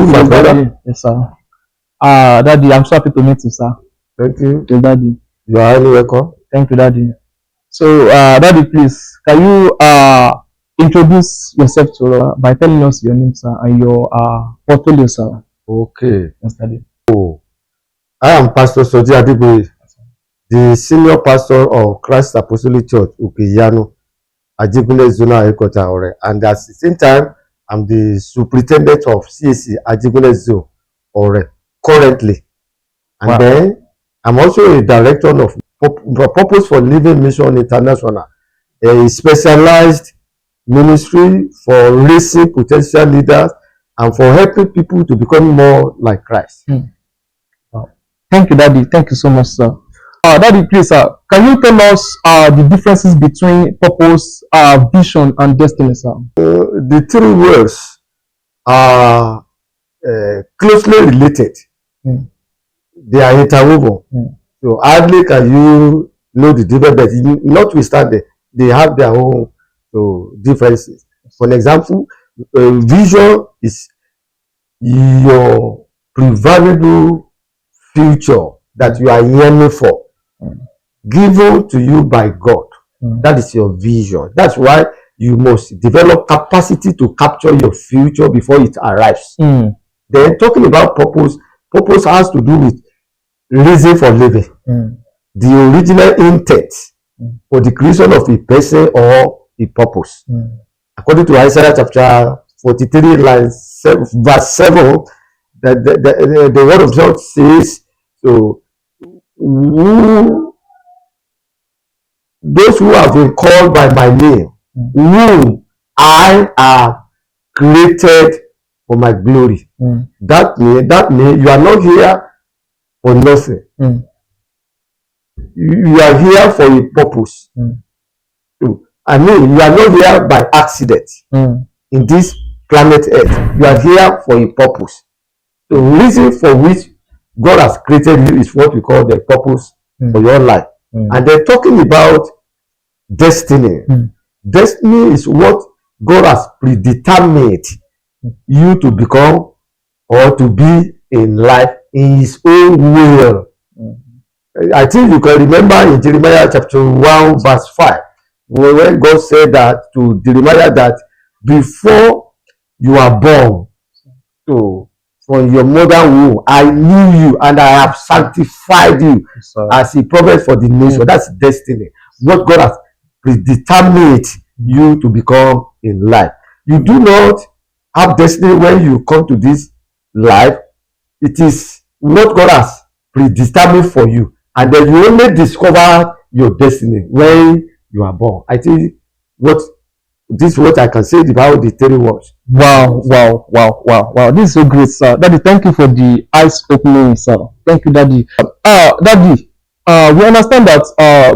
you, my brother. Daddy. Yes, sir. Daddy, I'm so happy to meet you, sir. Thank you. Yes, Daddy. You are highly welcome. Thank you, Daddy. So, Daddy, please, can you introduce yourself to by telling us your name, sir, and your portfolio, sir? Okay. Yes, Daddy. I am Pastor Soji Adigboye, the senior pastor of Christ Apostolic Church, Ukiyanu, Ajibule Zonal Headquarters, Ore. And at the same time, I'm the superintendent of CAC Ajibule Zone, Ore, currently. And then I'm also a director of Purpose for Living Mission International, a specialized ministry for raising potential leaders and for helping people to become more like Christ. Wow. Thank you, Daddy. Thank you so much, sir. Daddy, please, can you tell us the differences between purpose, vision, and destiny, sir? The three words are closely related. They are interwoven. So hardly can you know the difference, but notwithstanding, they have their own differences. For example, vision is your prevailable future that you are yearning for, given to you by God. That is your vision. That's why you must develop capacity to capture your future before it arrives. Then talking about purpose, purpose has to do with reason for living. The original intent for the creation of a person or a purpose. According to Isaiah chapter 43, verse 7, the word of God says, so those who have been called by my name, whom I have created for my glory. That means you are not here for nothing. You are here for a purpose. I mean, you are not here by accident in this planet Earth. You are here for a purpose. The reason for which God has created you is what we call the purpose for your life. And they're talking about destiny. Destiny is what God has predetermined you to become or to be in life in His own will. I think you can remember in Jeremiah chapter 1 verse 5, when God said that to Jeremiah that before you are born, so from your mother womb, I knew you and I have sanctified you as a prophet for the nation. That's destiny. What God has predetermined you to become in life. You do not have destiny when you come to this life. It is what God has predetermined for you. And then you only discover your destiny when you are born. I think this is what I can say about the three words. Wow. This is so great, sir. Daddy, thank you for the eyes opening, sir. Thank you, Daddy. Daddy, we understand that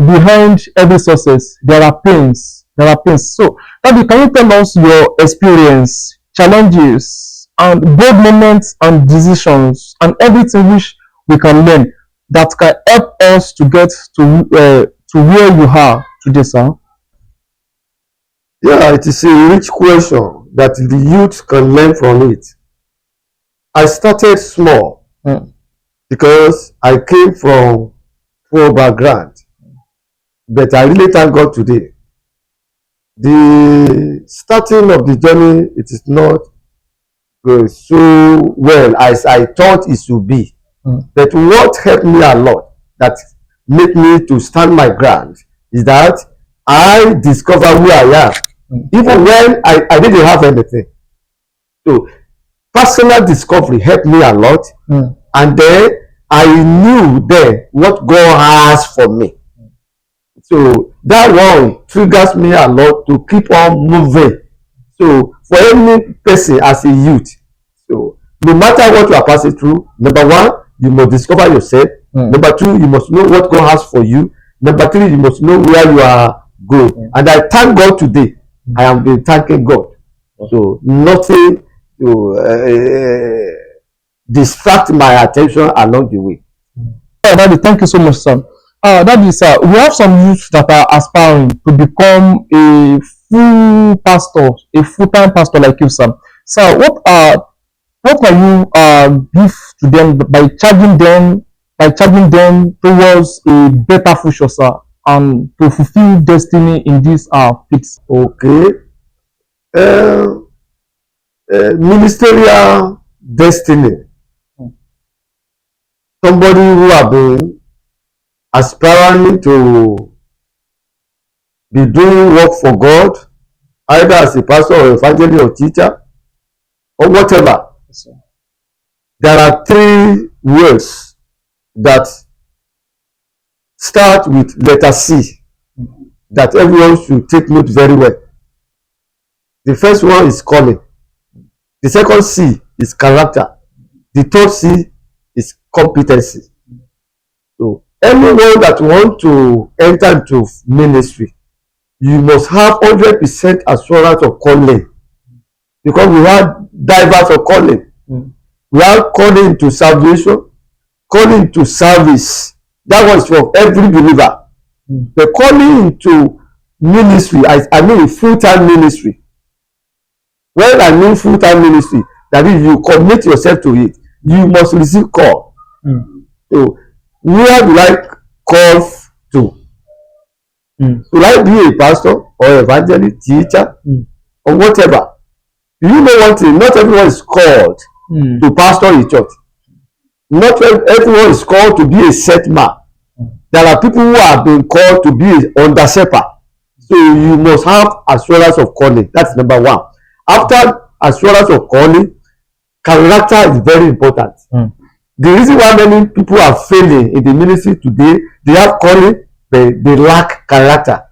behind every success there are pains. So, Daddy, can you tell us your experience, challenges, and bold moments and decisions, and everything which we can learn that can help us to get to where you are today, sir? Yeah, it is a rich question that the youth can learn from it. I started small because I came from poor background, but I really thank God today. The starting of the journey, it is not so well as I thought it should be. But what helped me a lot, that made me to stand my ground, is that I discover who I am. Even when I didn't have anything. So personal discovery helped me a lot. And then I knew then what God has for me. So that one triggers me a lot to keep on moving. So for any person as a youth, so no matter what you are passing through, number one, you must discover yourself. Number two, you must know what God has for you. Number three, you must know where you are going. And I thank God today. I have been thanking God. So nothing to distract my attention along the way. Daddy, thank you so much, sir. Daddy, sir, we have some youth that are aspiring to become a full-time pastor like you, sir. So, what are What can you give to them by charging them towards a better future, sir, and to fulfill destiny in this fix? Okay. Uh, Ministerial destiny. Somebody who have been aspiring to be doing work for God, either as a pastor or evangelist or teacher or whatever. Yes, There are three words that start with letter C that everyone should take note very well. The first one is calling. The second C is character. The third C is competency. So anyone that want to enter into ministry, you must have 100% assurance of calling, because we have divers of calling. We have calling to salvation, calling to service. That was for every believer. The calling into ministry, I mean full-time ministry. When I mean full-time ministry, that is, you commit yourself to it, you must receive call. So where do I call to? Will I be a pastor or evangelist, teacher, or whatever? Do you know one thing? Not everyone is called to pastor a church. Not everyone is called to be a set man. There are people who have been called to be under shepherd. So you must have assurance of calling. That's number one. After assurance of calling, character is very important. The reason why many people are failing in the ministry today, they have calling, but they lack character.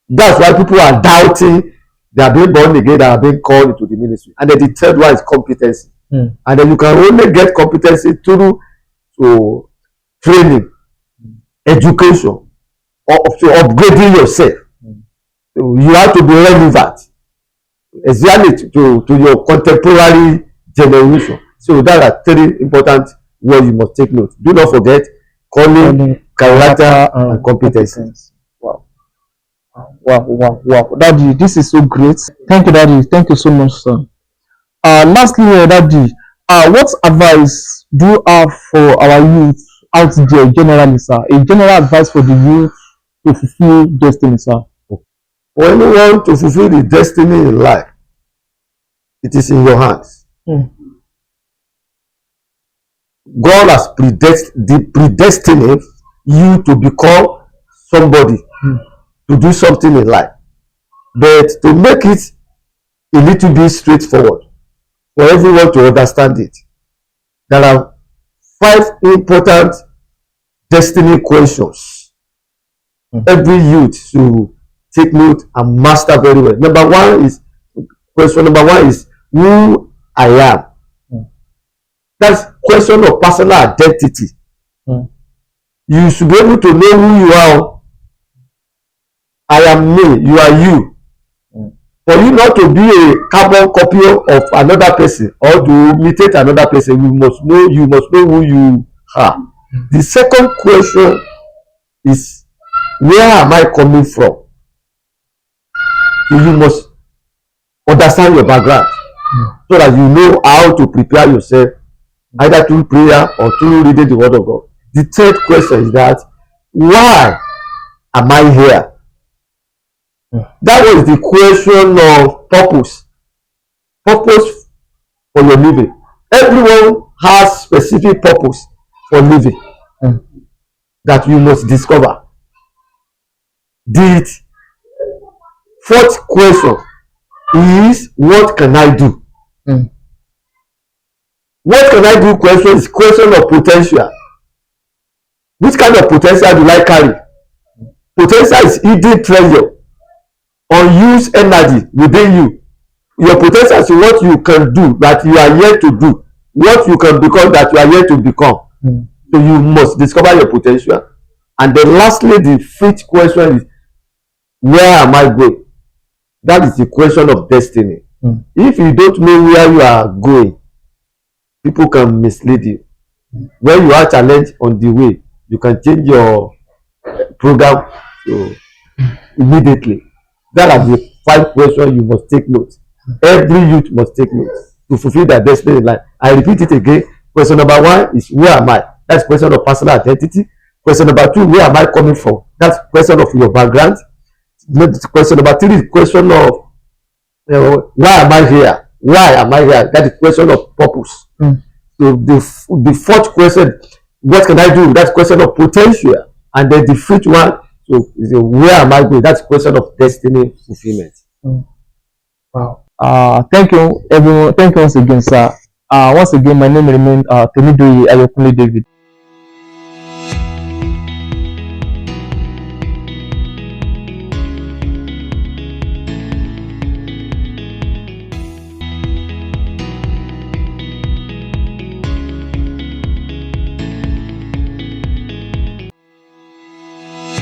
That's why people are doubting they are being born again, they are being called into the ministry. And then the third one is competency. And then you can only get competency through training, education, or to upgrading yourself. So you have to be relevant, exactly to your contemporary generation. So that are three important words you must take note. Do not forget calling, character, and competency. Wow. Daddy, this is so great. Thank you, Daddy. Thank you so much, sir. Lastly, Daddy, what advice do you have for our youth out there generally, sir? A general advice for the youth to fulfill destiny, sir. For anyone to fulfill the destiny in life, it is in your hands. God has predestined you to become somebody, to do something in life. But to make it a little bit straightforward for everyone to understand it, there are 5 important destiny questions every youth should take note and master very well. Question number one is who I am. That's question of personal identity. You should be able to know who you are. I am me, you are you. For you not to be a carbon copy of another person or to imitate another person, you must know who you are. The second question is, where am I coming from? So you must understand your background so that you know how to prepare yourself, either through prayer or through reading the word of God. The third question is that, why am I here? That was the question of purpose. Purpose for your living. Everyone has specific purpose for living that you must discover. The fourth question is, what can I do? What can I do question is question of potential. Which kind of potential do I carry? Potential is hidden treasure, unused energy within you. Your potential is what you can do that you are yet to do, what you can become that you are yet to become. So you must discover your potential. And then lastly, the fifth question is, where am I going? That is the question of destiny. If you don't know where you are going, people can mislead you. When you are challenged on the way, you can change your program immediately. That are the 5 questions you must take note. Every youth must take note to fulfill their destiny in life. I repeat it again. Question number 1 is where am I? That's question of personal identity. Question number 2, where am I coming from? That's question of your background. Question number 3 is question of why am I here? Why am I here? That is question of purpose. So the fourth question, what can I do? That's question of potential. And then the fifth one, so is where am I going? That's question of destiny fulfillment. Wow. Thank you everyone. Thank you once again, sir. Once again, my name remains Temidoye Ayokunle David.